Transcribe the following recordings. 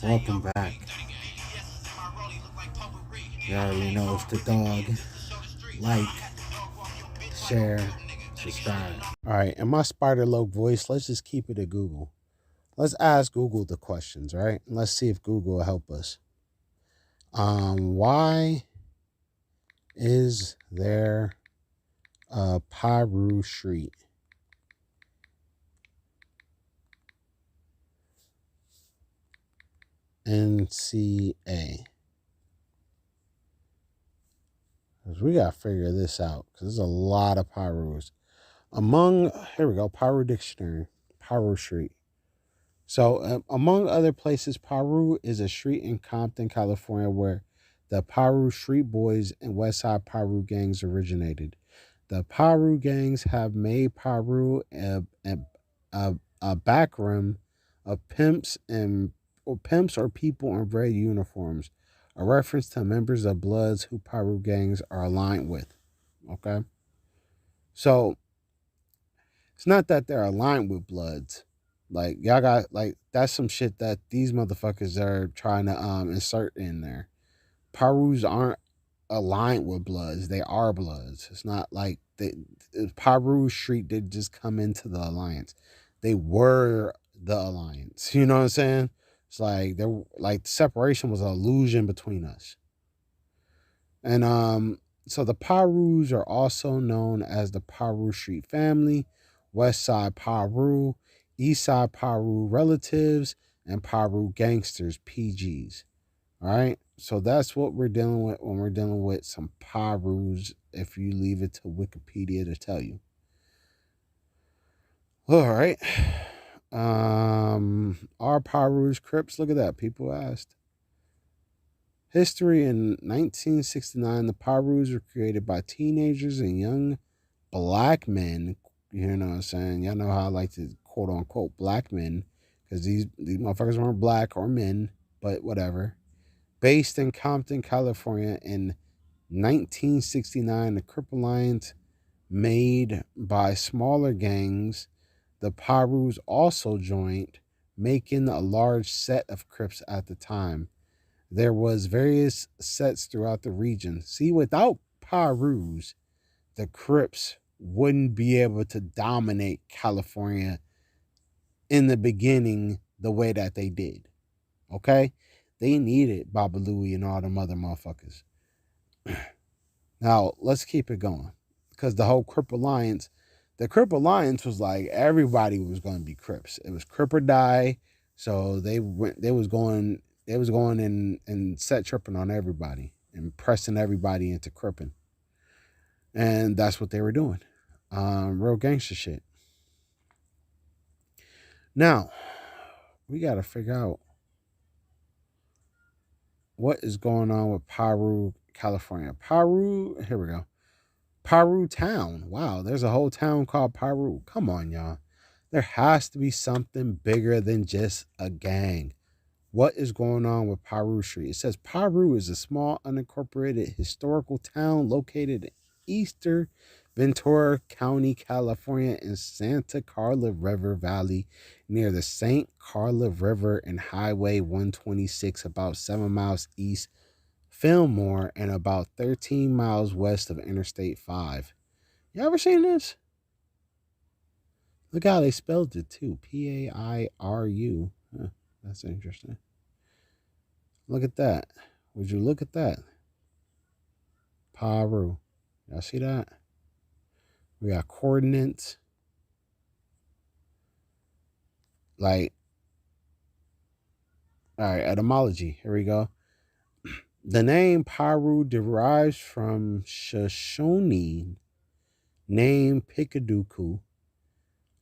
Welcome back. You already know it's the dog. Like, share, subscribe. All right, in my spider loc voice, let's just keep it at Google. Let's ask Google the questions, right? Let's see if Google will help us. Why is there a Piru Street? NCA. We got to figure this out because there's a lot of Pirus. Here we go, Piru Dictionary, Piru Street. So among other places, Piru is a street in Compton, California, where the Piru Street Boys and West Side Piru gangs originated. The Piru gangs have made Piru a backroom of pimps or people in red uniforms, a reference to members of Bloods who Piru gangs are aligned with. Okay? So it's not that they're aligned with Bloods. Like, y'all got, like, that's some shit that these motherfuckers are trying to insert in there. Pirus aren't aligned with Bloods. They are Bloods. It's not like Piru Street did just come into the alliance. They were the alliance. You know what I'm saying? It's like the separation was an illusion between us. And so the Pirus are also known as the Piru Street family, West Side Piru, East Side Piru relatives, and Piru gangsters, PGs. All right. So that's what we're dealing with when we're dealing with some Pirus, if you leave it to Wikipedia to tell you. All right. Are Pirus Crips? Look at that. People asked. History in 1969, the Pirus were created by teenagers and young black men. You know what I'm saying? Y'all know how I like to quote unquote black men, because these motherfuckers weren't black or men, but whatever. Based in Compton, California in 1969, the Crip Alliance made by smaller gangs. The Pirus also joined, making a large set of Crips at the time. There was various sets throughout the region. See, without Pirus, the Crips wouldn't be able to dominate California in the beginning the way that they did. Okay? They needed Baba Louie and all them other motherfuckers. Now, let's keep it going. Because the whole Crip Alliance, the Crip Alliance was like everybody was going to be Crips. It was Crip or die. So they was going and set tripping on everybody and pressing everybody into cripping. And that's what they were doing. Real gangster shit. Now, we got to figure out what is going on with Piru, California. Piru, here we go. Piru town. Wow, there's a whole town called Piru. Come on, y'all. There has to be something bigger than just a gang. What is going on with Piru Street? It says Piru is a small unincorporated historical town located in eastern Ventura County, California, in Santa Carla River Valley, near the St. Carla River and Highway 126, about 7 miles east Fillmore and about 13 miles west of Interstate 5. You ever seen this? Look how they spelled it too. Pairu. Huh, that's interesting. Look at that. Would you look at that? Piru. Y'all see that? We got coordinates. Like, all right, etymology. Here we go. The name Piru derives from Shoshone name Pikaduku,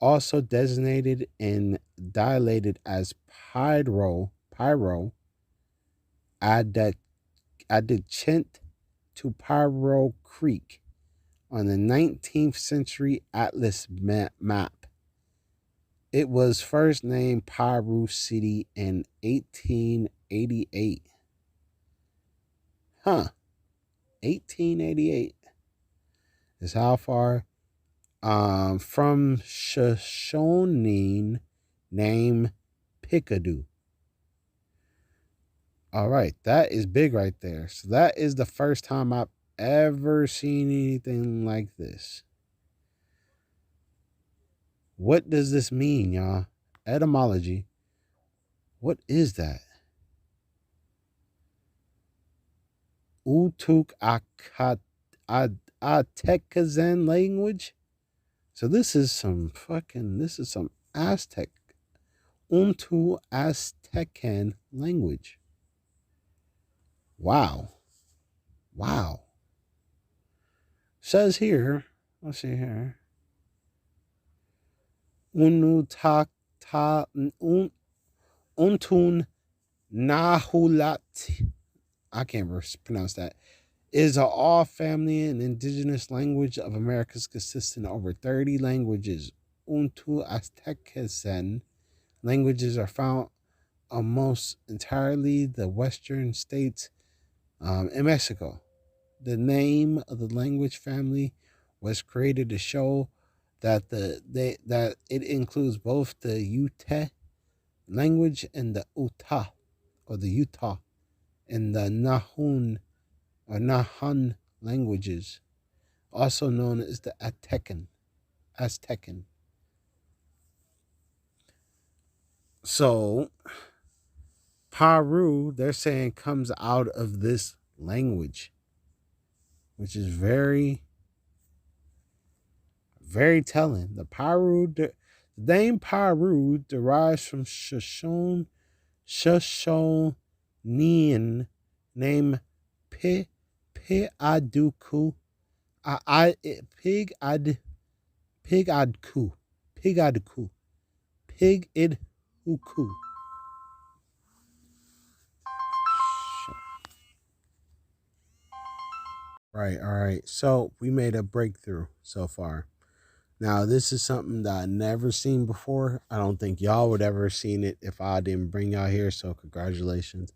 also designated and dilated as Pyro, adjacent to Pyro Creek on the 19th century atlas map. It was first named Piru City in 1888. 1888 is how far from Shoshone name Picadoo. All right, that is big right there. So that is the first time I've ever seen anything like this. What does this mean, y'all? Etymology. What is that? Utuk Atecazen language? So this is some Aztec. Untu Aztecan language. Wow. Wow. Says here, let's see here. Untun Nahulat. I can't pronounce that. Is an all family and indigenous language of Americas consisting of over 30 languages. Untu Aztecan languages are found almost entirely the western states in Mexico. The name of the language family was created to show that that it includes both the Ute language and the Utah or the Utah and the Nahun or Nahan languages, also known as the Aztecan. So Piru, they're saying, comes out of this language, which is very, very telling. The name Piru derives from Shoshonian name Pigadku, Pigadku, Pigidhuku. Right, all right. So we made a breakthrough so far. Now, this is something that I never seen before. I don't think y'all would ever seen it if I didn't bring y'all here, so congratulations.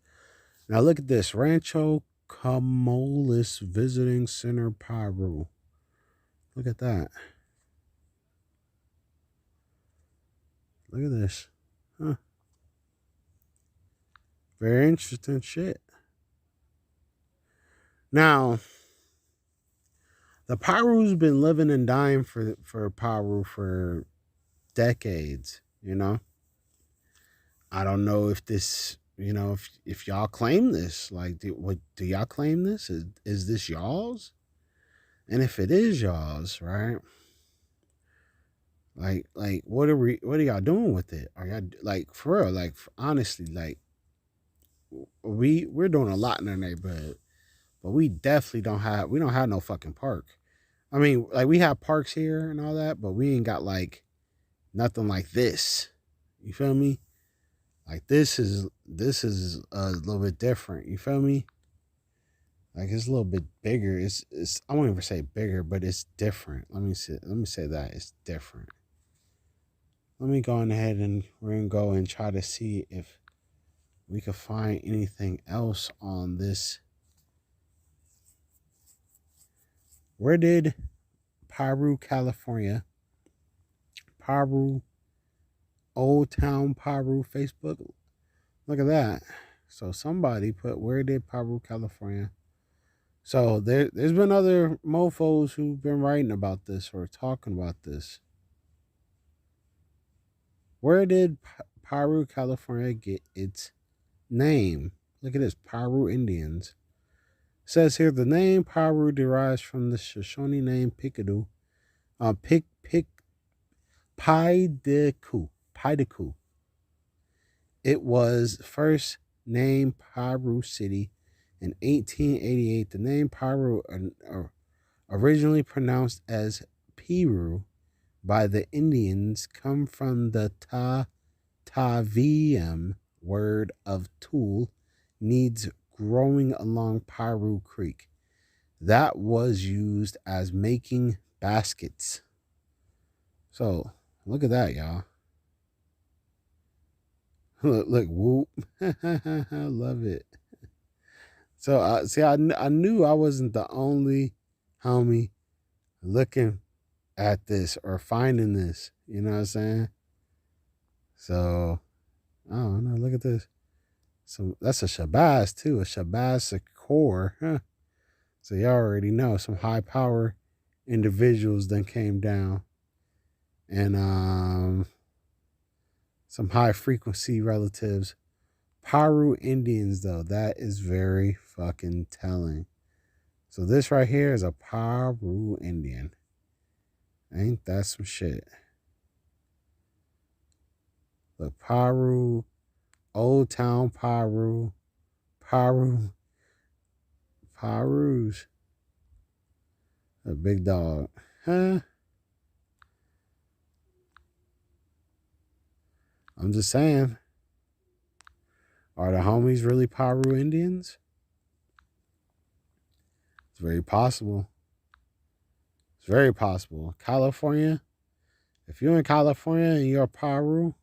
Now, look at this. Rancho Camolis Visiting Center, Piru. Look at that. Look at this. Huh. Very interesting shit. Now, the Piru's been living and dying for Piru for decades, you know? I don't know if this, you know, if y'all claim this, like, do y'all claim this? Is this y'all's? And if it is y'all's, right? Like, what are y'all doing with it? Are y'all, like, for real, like, honestly, like, we're doing a lot in our neighborhood, but we don't have no fucking park. I mean, like, we have parks here and all that, but we ain't got like nothing like this. You feel me? Like, this is a little bit different. You feel me? Like, it's a little bit bigger. It's I won't even say bigger, but it's different. Let me say that it's different. Let me go on ahead and we're gonna go and try to see if we could find anything else on this. Where did Piru, California, Piru, Old Town Piru, Facebook? Look at that. So somebody put, where did Piru, California? So there's been other mofos who've been writing about this or talking about this. Where did Piru, California get its name? Look at this, Piru Indians. It says here the name Piru derives from the Shoshone name Pikidu, Pideku. It was first named Piru City in 1888. The name Piru, originally pronounced as Piru by the Indians, come from the Taviam word of tool needs growing along Piru Creek. That was used as making baskets. So look at that, y'all. Look, whoop. I love it. So, see, I knew I wasn't the only homie looking at this or finding this. You know what I'm saying? So, I don't know. Look at this. So that's a Shabazz too, a Shabazz SKORE. Huh? So you already know some high power individuals then came down, and some high frequency relatives. Piru Indians though, that is very fucking telling. So this right here is a Piru Indian. Ain't that some shit? Look, Piru, Old Town Piru, Piru, Pirus. A big dog. Huh? I'm just saying. Are the homies really Piru Indians? It's very possible. It's very possible. California, if you're in California and you're a Piru,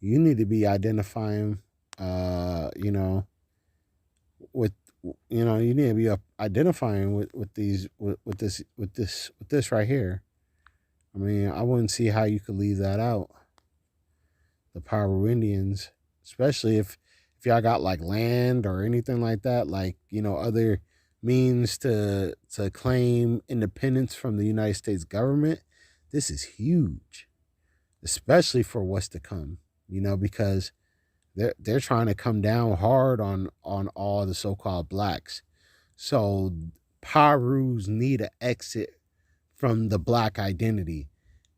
you need to be identifying, with, you need to be identifying with this right here. I mean, I wouldn't see how you could leave that out. The Piru Indians, especially if y'all got like land or anything like that, like, other means to claim independence from the United States government. This is huge, especially for what's to come, because they're trying to come down hard on all the so-called blacks. So Pirus need an exit from the black identity.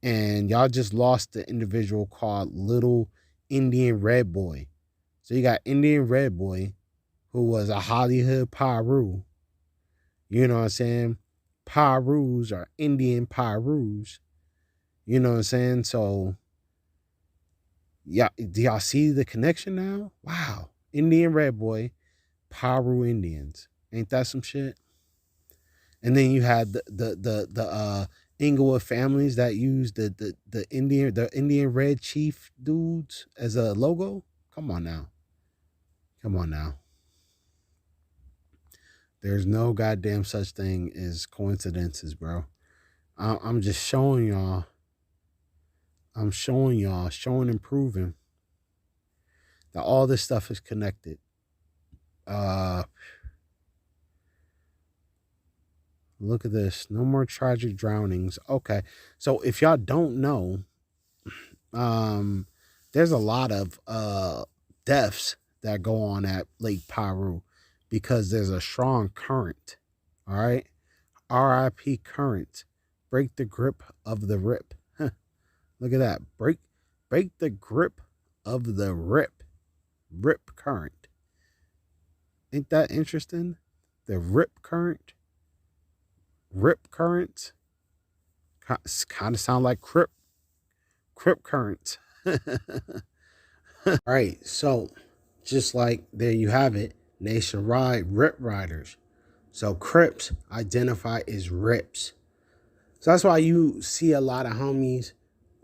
And y'all just lost the individual called Little Indian Red Boy. So you got Indian Red Boy, who was a Hollywood Piru. You know what I'm saying? Pirus are Indian Pirus. You know what I'm saying? So, yeah, do y'all see the connection now? Wow. Indian Red Boy, Piru Indians. Ain't that some shit? And then you had the Inglewood families that used the Indian Red Chief dudes as a logo. Come on now. Come on now. There's no goddamn such thing as coincidences, bro. I'm just showing y'all. I'm showing y'all, showing and proving that all this stuff is connected. Look at this. No more tragic drownings. Okay. So if y'all don't know, there's a lot of deaths that go on at Lake Piru because there's a strong current. All right. RIP current. Break the grip of the rip. Huh. Look at that. Break the grip of the rip. Rip current. Ain't that interesting? The rip current. Rip currents kind of sound like crip currents. All right, so just like there you have it, nationwide rip riders. So Crips identify as rips. So that's why you see a lot of homies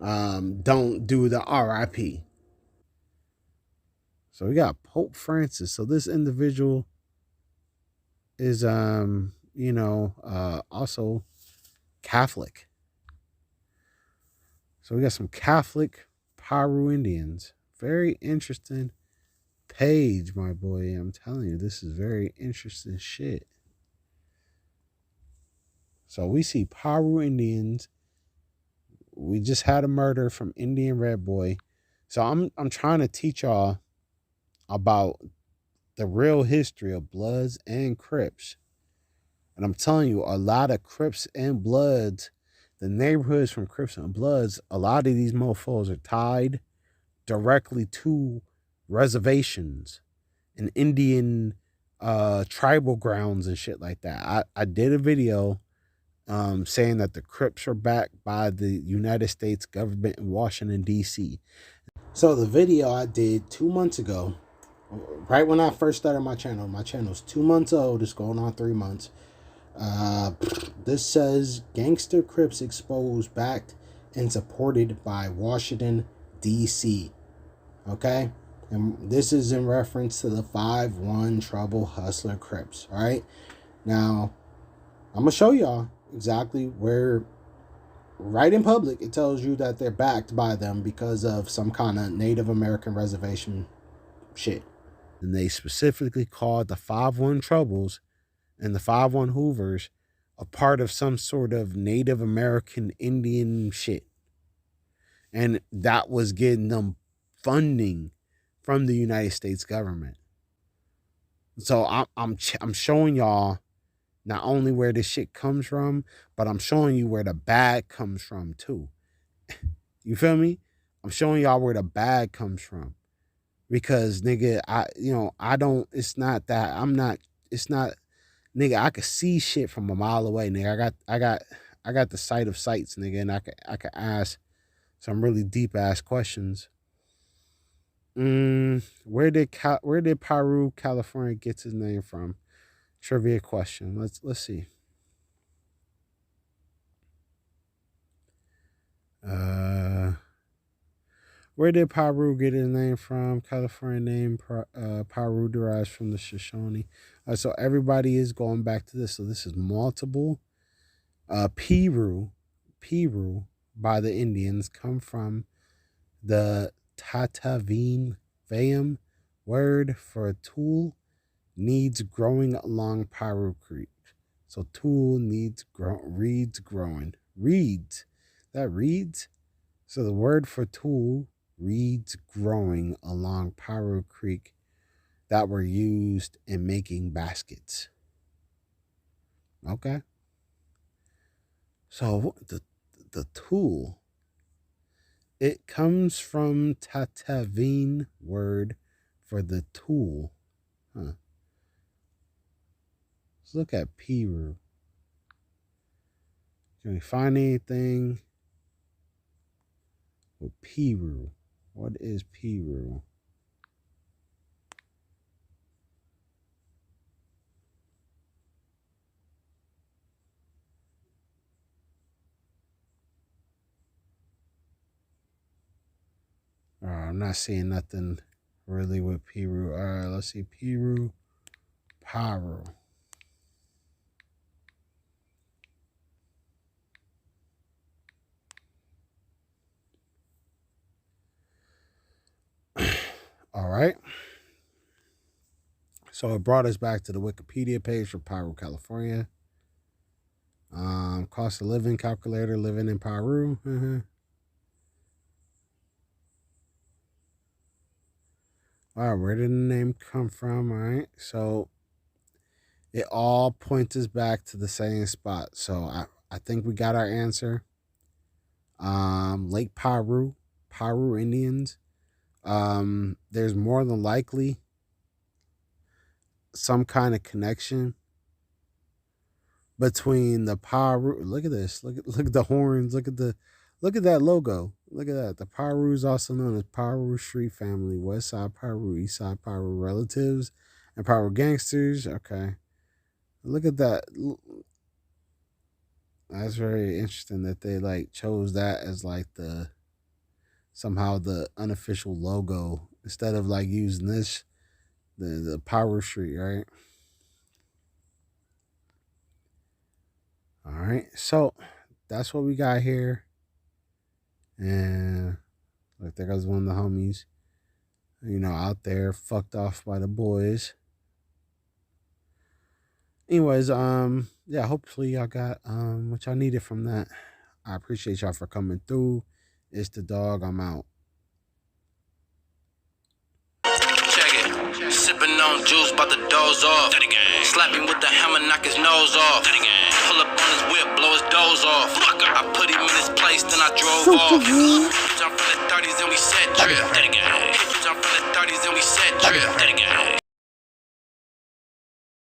don't do the RIP. So we got Pope Francis. So this individual is also Catholic. So we got some Catholic Piru Indians. Very interesting page, my boy. I'm telling you, this is very interesting shit. So we see Piru Indians. We just had a murder from Indian Red Boy. So I'm trying to teach y'all about the real history of Bloods and Crips. And I'm telling you, a lot of Crips and Bloods, the neighborhoods from Crips and Bloods, a lot of these mofos are tied directly to reservations and Indian tribal grounds and shit like that. I did a video saying that the Crips are backed by the United States government in Washington, D.C. So the video I did 2 months ago, right when I first started my channel's 2 months old. It's going on 3 months. This says gangster Crips exposed, backed, and supported by Washington, D.C. Okay? And this is in reference to the 5-1 Trouble Hustler Crips. All right? Now, I'm going to show y'all exactly where, right in public, it tells you that they're backed by them because of some kind of Native American reservation shit. And they specifically called the 5-1 Troubles and the 5-1 Hoovers a part of some sort of Native American Indian shit. And that was getting them funding from the United States government. So I'm showing y'all not only where this shit comes from, but I'm showing you where the bad comes from too. You feel me? I'm showing y'all where the bad comes from. Because nigga, it's not, nigga, I could see shit from a mile away, nigga. I got the sight of sights, nigga, and I could ask some really deep ass questions. Where did Piru, California get his name from? Trivia question. Let's see. Where did Piru get his name from? California name Piru derives from the Shoshone. So everybody is going back to this. So this is multiple. Piru by the Indians come from the Tatavine Vayam word for tool needs growing along Piru Creek. So tool needs reeds growing. Reeds. That reeds? So the word for tool, reeds growing along Piru Creek that were used in making baskets. Okay. So the tool, it comes from Tatavine word for the tool. Huh. Let's look at Piru. Can we find anything with Piru? What is Piru? I'm not seeing nothing really with Piru. All right, let's see. Piru. All right. So it brought us back to the Wikipedia page for Piru, California. Cost of living calculator, living in Piru. All right, where did the name come from? All right, so it all points us back to the same spot. So I think we got our answer. Lake Piru Indians. There's more than likely some kind of connection between the Piru. Look at this. Look at the horns. Look at that logo. Look at that. The Piru is also known as Piru Street Family, West Side Piru, East Side Piru relatives, and Piru gangsters. Okay. Look at that. That's very interesting that they like chose that as like somehow the unofficial logo instead of like using this, the Piru Street, right? All right. So that's what we got here. And look, there goes one of the homies, out there fucked off by the boys. Anyways, yeah, hopefully y'all got what y'all needed from that. I appreciate y'all for coming through. It's the dog. I'm out. Check it. Sipping on juice, about to doze off. Slap him with the hammer, knock his nose off. Pull up on his whip, blow his doze off. I put him in his place, then I drove off. Jump from the 30s and we set drip.